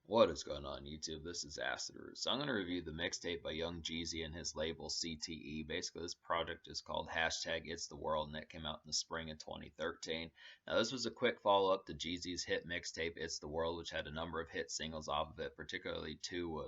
What is going on YouTube? This is Acid Root. So I'm going to review the mixtape by Young Jeezy and his label CTE. Basically, this project is called hashtag It's the World, and it came out in the spring of 2013. Now, this was a quick follow-up to Jeezy's hit mixtape It's the World, which had a number of hit singles off of it. Particularly two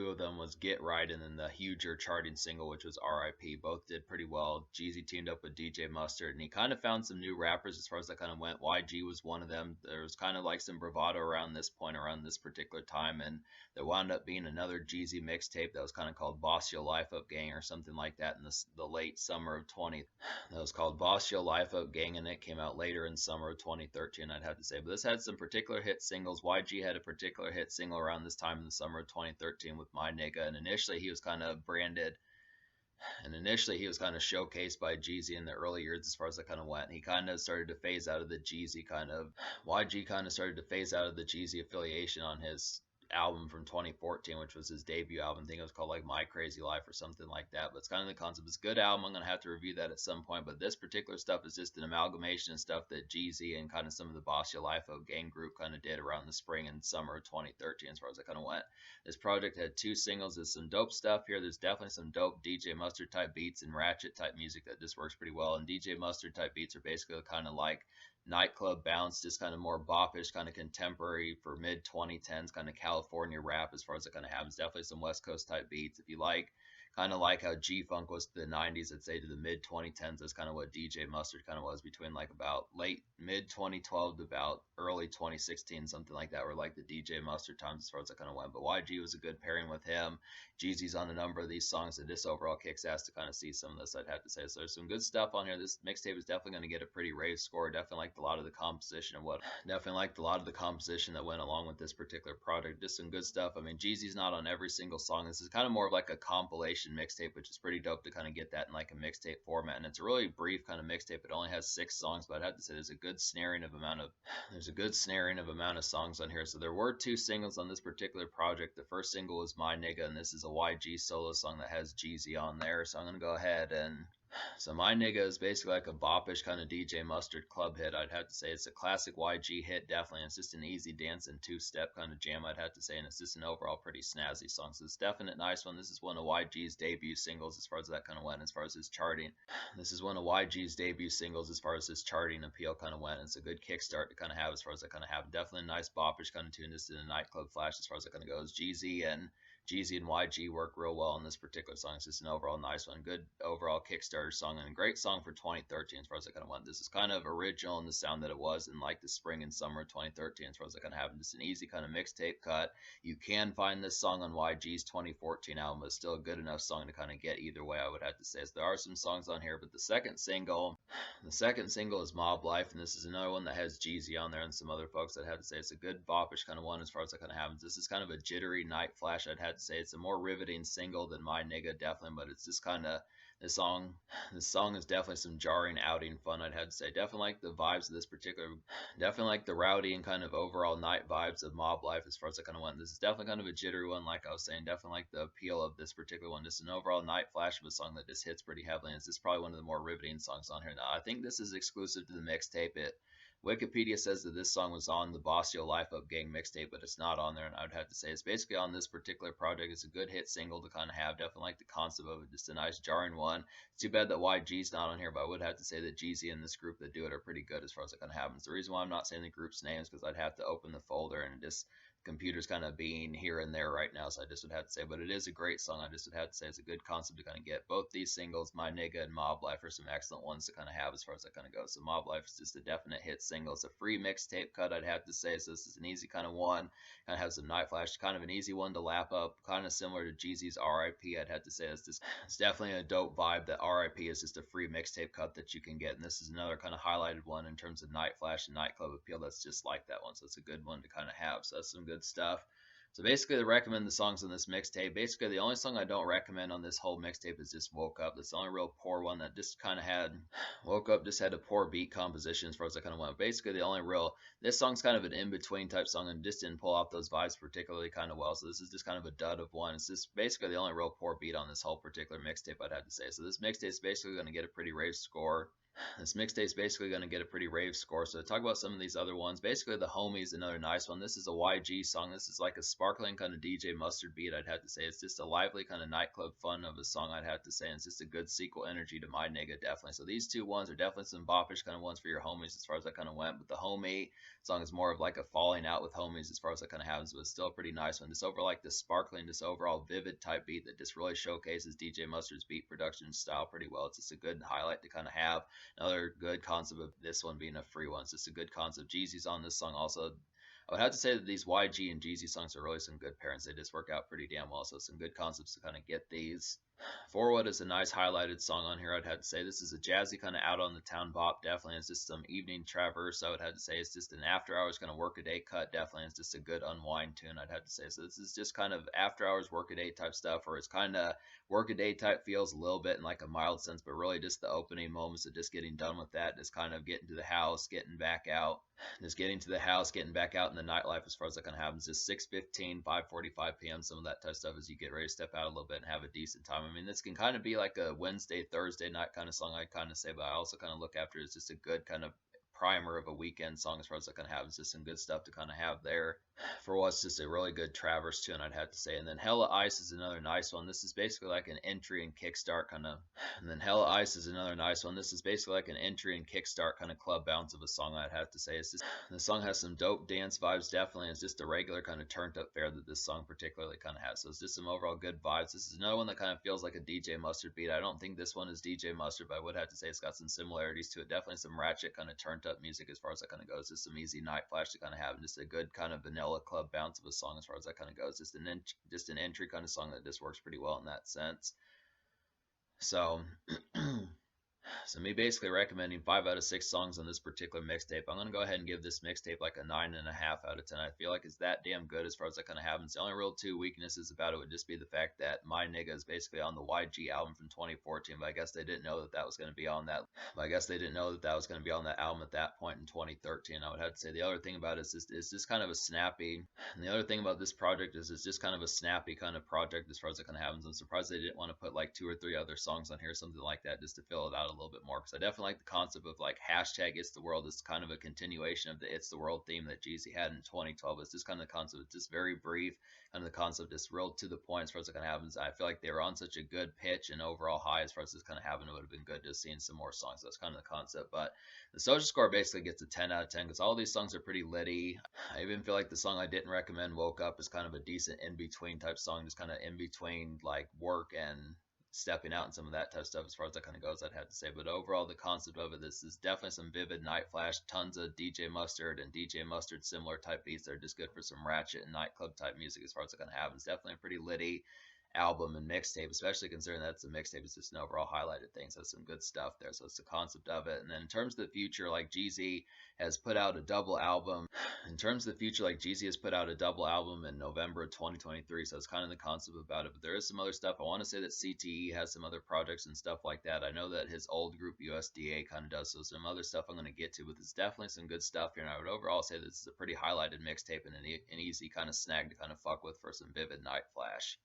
of them was Get Right, and then the huger charting single, which was RIP. Both did pretty well. Jeezy teamed up with DJ Mustard, and he kind of found some new rappers as far as that kind of went. YG was one of them. There was kind of like some bravado around this point, around this particular time, and there wound up being another Jeezy mixtape that was kind of called Boss Your Life Up Gang or something like that in the late summer of 20. That was called Boss Your Life Up Gang, and it came out later in summer of 2013, I'd have to say. But this had some particular hit singles. YG had a particular hit single around this time in the summer of 2013 with My Nigga, and initially he was kind of showcased by Jeezy in the early years as far as that kind of went. He kind of started to phase out of the Jeezy YG kind of started to phase out of the Jeezy affiliation on his album from 2014, which was his debut album. I think it was called like My Crazy Life or something like that. But it's kind of the concept. It's a good album. I'm gonna have to review that at some point. But this particular stuff is just an amalgamation of stuff that Jeezy and kind of some of the Boss Your Life Up Gang group kind of did around the spring and summer of 2013 as far as it kind of went. This project had two singles. There's some dope stuff here. There's definitely some dope DJ Mustard type beats and ratchet type music that just works pretty well. And DJ Mustard type beats are basically kind of like nightclub bounce, just kind of more boppish, kind of contemporary for mid 2010s, kind of California rap as far as it kind of happens. Definitely some West Coast type beats. If you like, kind of like how G Funk was to the 90s, I'd say to the mid 2010s, that's kind of what DJ Mustard kind of was between like about late mid 2012 to about early 2016, something like that, or like the DJ Mustard times as far as it kind of went. But YG was a good pairing with him. Jeezy's on a number of these songs, and this overall kicks ass to kind of see some of this, I'd have to say. So there's some good stuff on here. This mixtape is definitely going to get a pretty rave score. Definitely liked a lot of the composition that went along with this particular project. Just some good stuff. I mean, Jeezy's not on every single song. This is kind of more of like a compilation mixtape, which is pretty dope to kind of get that in like a mixtape format. And it's a really brief kind of mixtape. It only has 6 songs, but I'd have to say there's a good snaring of amount of songs on here. So there were 2 singles on this particular project. The first single was My Nigga, and this is a YG solo song that has Jeezy on there. So I'm gonna go ahead and so My Nigga is basically like a boppish kind of DJ Mustard club hit. I'd have to say it's a classic YG hit, definitely. It's just an easy dance and 2-step kind of jam, I'd have to say, and it's just an overall pretty snazzy song. So it's definitely a nice one. This is one of YG's debut singles as far as that kind of went, as far as his charting. This is one of YG's debut singles as far as his charting appeal kind of went. It's a good kickstart to kind of have as far as that kind of have. Definitely a nice boppish kind of tune, just in a nightclub flash as far as that kind of goes. Jeezy and YG work real well on this particular song. It's just an overall nice one. Good overall Kickstarter song and a great song for 2013 as far as I kind of went. This is kind of original in the sound that it was in like the spring and summer of 2013 as far as I kind of have. Just an easy kind of mixtape cut. You can find this song on YG's 2014 album, but it's still a good enough song to kind of get either way, I would have to say. So there are some songs on here, but the second single is Mob Life, and this is another one that has Jeezy on there and some other folks. I'd have to say it's a good boppish kind of one as far as that kind of happens. This is kind of a jittery night flash. I'd have to say it's a more riveting single than My Nigga, definitely, but it's just kind of this song is definitely some jarring outing fun, I'd have to say. Definitely like the vibes of this particular, definitely like the rowdy and kind of overall night vibes of Mob Life as far as I kind of went. This is definitely kind of a jittery one, like I was saying. Definitely like the appeal of this particular one. Just an overall night flash of a song that just hits pretty heavily, and it's just probably one of the more riveting songs on here. Now, I think this is exclusive to the mixtape. Wikipedia says that this song was on the Boss Yo Life Up Gang mixtape, but it's not on there, and I would have to say it's basically on this particular project. It's a good hit single to kind of have. Definitely like the concept of it, just a nice jarring one. It's too bad that YG's not on here, but I would have to say that Jeezy and this group that do it are pretty good as far as it kind of happens. The reason why I'm not saying the group's name is because I'd have to open the folder and just computer's kind of being here and there right now, so I just would have to say, but it is a great song. I just would have to say it's a good concept to kind of get. Both these singles, My Nigga and Mob Life, are some excellent ones to kind of have as far as that kind of goes. So Mob Life is just a definite hit single. It's a free mixtape cut, I'd have to say, so this is an easy kind of one. Kind of has some night flash, kind of an easy one to lap up, kind of similar to Jeezy's RIP. I'd have to say it's definitely a dope vibe that RIP is just a free mixtape cut that you can get, and this is another kind of highlighted one in terms of night flash and nightclub appeal that's just like that one, so it's a good one to kind of have. So that's some good stuff. So basically, I recommend the songs on this mixtape. Basically, the only song I don't recommend on this whole mixtape is just Woke Up. That's the only real poor one that just kind of had, Woke Up just had a poor beat composition as far as I kind of went. Basically, the only real, this song's kind of an in-between type song and just didn't pull off those vibes particularly kind of well. So this is just kind of a dud of one. It's just basically the only real poor beat on this whole particular mixtape, I'd have to say. So this mixtape is basically going to get a pretty rave score. This mixtape is basically going to get a pretty rave score. So to talk about some of these other ones, basically the Homies, another nice one. This is a YG song. This is like a sparkling kind of DJ Mustard beat, I'd have to say. It's just a lively kind of nightclub fun of a song, I'd have to say. And it's just a good sequel energy to My Nigga, definitely. So these two ones are definitely some boppish kind of ones for your homies as far as that kind of went. But the Homie song is more of like a falling out with homies as far as that kind of happens, but it's still a pretty nice one. Just over like the sparkling, just overall vivid type beat that just really showcases DJ Mustard's beat production style pretty well. It's just a good highlight to kind of have. Another good concept of this one being a free one. It's just a good concept. Jeezy's on this song also. I would have to say that these YG and Jeezy songs are really some good pairings. They just work out pretty damn well. So some good concepts to kind of get these. Forward is a nice highlighted song on here. I'd have to say this is a jazzy kind of out on the town bop. Definitely, it's just some evening traverse. I would have to say it's just an after hours kind of work a day cut. Definitely, it's just a good unwind tune. I'd have to say so. This is just kind of after hours work a day type stuff, or it's kind of work a day type feels a little bit in like a mild sense, but really just the opening moments of just getting done with that, just kind of getting to the house, getting back out, just getting to the house, getting back out in the nightlife as far as that kind of happens. Just 6:15, 5:45 p.m. Some of that type of stuff as you get ready to step out a little bit and have a decent time. I mean, this can kind of be like a Wednesday, Thursday night kind of song, I kind of say, but I also kind of look after it as just a good kind of primer of a weekend song as far as that kind of happens. Just some good stuff to kind of have there for what's just a really good traverse tune, I'd have to say. And then Hella Ice is another nice one. This is basically like an entry and kickstart kind of. And then Hella Ice is another nice one. This is basically like an entry and kickstart kind of club bounce of a song, I'd have to say. It's just the song has some dope dance vibes, definitely. It's just a regular kind of turned up fare that this song particularly kind of has. So it's just some overall good vibes. This is another one that kind of feels like a DJ Mustard beat. I don't think this one is DJ Mustard, but I would have to say it's got some similarities to it. Definitely some ratchet kind of turned up music as far as that kind of goes. Just some easy night flash to kind of have, and just a good kind of vanilla club bounce of a song as far as that kind of goes. Just an entry kind of song that just works pretty well in that sense. So So me basically recommending 5 out of 6 songs on this particular mixtape. I'm gonna go ahead and give this mixtape like a 9.5 out of 10. I feel like it's that damn good as far as that kind of happens. The only real two weaknesses about it would just be the fact that My Nigga is basically on the YG album from 2014, but I guess they didn't know that that was gonna be on that. But I guess they didn't know that that was gonna be on that album at that point in 2013. I would have to say the other thing about it is just kind of a snappy. And the other thing about this project is it's just kind of a snappy kind of project as far as it kind of happens. I'm surprised they didn't want to put like 2 or 3 other songs on here, something like that, just to fill it out a little bit more. Because I definitely like the concept of like hashtag It's the World. It's kind of a continuation of the It's the World theme that Jeezy had in 2012. It's just kind of the concept. It's just very brief, kind of the concept is real to the point as far as it kind of happens. I feel like they were on such a good pitch and overall high as far as this kind of happened. It would have been good to have seen some more songs. That's kind of the concept. But the social score basically gets a 10 out of 10 because all these songs are pretty litty. I even feel like the song I didn't recommend, Woke Up, is kind of a decent in between type song, just kind of in between like work and stepping out and some of that type of stuff as far as that kind of goes, I'd have to say. But overall, the concept of it, this is definitely some vivid night flash, tons of DJ Mustard and DJ Mustard similar type beats that are just good for some ratchet and nightclub type music as far as it kind of happens. Definitely a pretty litty album and mixtape, especially considering that's a mixtape. It's just an overall highlighted thing, so some good stuff there. So it's the concept of it. And then in terms of the future, like Jeezy has put out a double album. In terms of the future, like Jeezy has put out a double album in November of 2023, so it's kind of the concept about it. But there is some other stuff. I want to say that CTE has some other projects and stuff like that. I know that his old group USDA kind of does, so some other stuff I'm going to get to, but it's definitely some good stuff here. And I would overall say this is a pretty highlighted mixtape and an easy kind of snag to kind of fuck with for some vivid night flash.